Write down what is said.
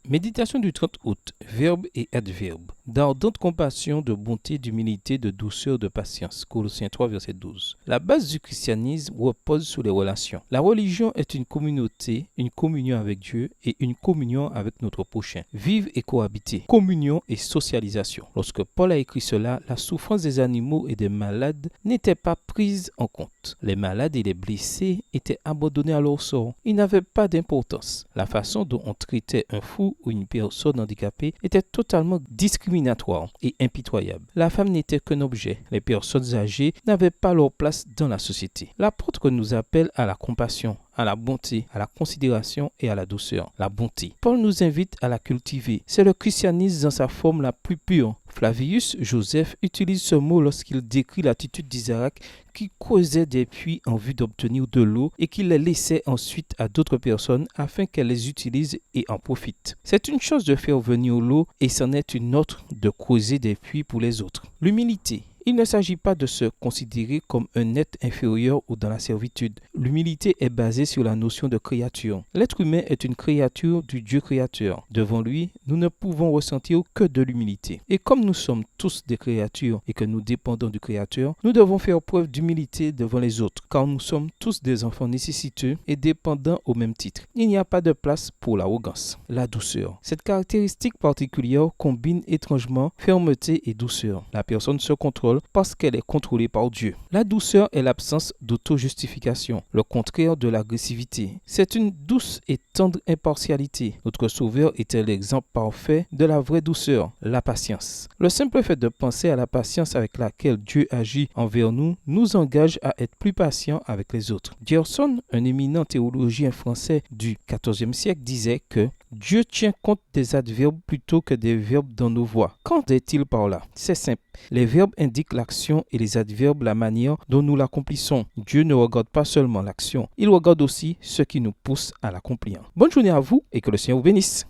Méditation du 30 août. Verbe et adverbe. D'ardente compassion, de bonté, d'humilité, de douceur, de patience. Colossiens 3, verset 12. La base du christianisme repose sur les relations. La religion est une communauté, une communion avec Dieu et une communion avec notre prochain. Vivre et cohabiter. Communion et socialisation. Lorsque Paul a écrit cela, la souffrance des animaux et des malades n'était pas prise en compte. Les malades et les blessés étaient abandonnés à leur sort. Ils n'avaient pas d'importance. La façon dont on traitait un fou ou une personne handicapée était totalement discriminatoire et impitoyable. La femme n'était qu'un objet. Les personnes âgées n'avaient pas leur place dans la société. L'apôtre nous appelle à la compassion, à la bonté, à la considération et à la douceur. La bonté. Paul nous invite à la cultiver. C'est le christianisme dans sa forme la plus pure. Flavius Joseph utilise ce mot lorsqu'il décrit l'attitude d'Isaac qui creusait des puits en vue d'obtenir de l'eau et qui les laissait ensuite à d'autres personnes afin qu'elles les utilisent et en profitent. C'est une chose de faire venir l'eau et c'en est une autre de creuser des puits pour les autres. L'humilité. Il ne s'agit pas de se considérer comme un être inférieur ou dans la servitude. L'humilité est basée sur la notion de créature. L'être humain est une créature du Dieu créateur. Devant lui, nous ne pouvons ressentir que de l'humilité. Et comme nous sommes tous des créatures et que nous dépendons du Créateur, nous devons faire preuve d'humilité devant les autres, car nous sommes tous des enfants nécessiteux et dépendants au même titre. Il n'y a pas de place pour l'arrogance. La douceur. Cette caractéristique particulière combine étrangement fermeté et douceur. La personne se contrôle parce qu'elle est contrôlée par Dieu. La douceur est l'absence d'auto-justification, le contraire de l'agressivité. C'est une douce et tendre impartialité. Notre Sauveur était l'exemple parfait de la vraie douceur, la patience. Le simple fait de penser à la patience avec laquelle Dieu agit envers nous, nous engage à être plus patients avec les autres. Gerson, un éminent théologien français du XIVe siècle, disait que Dieu tient compte des adverbes plutôt que des verbes dans nos voix. Qu'en est-il par là? C'est simple. Les verbes indiquent l'action et les adverbes la manière dont nous l'accomplissons. Dieu ne regarde pas seulement l'action, il regarde aussi ce qui nous pousse à l'accomplir. Bonne journée à vous et que le Seigneur vous bénisse.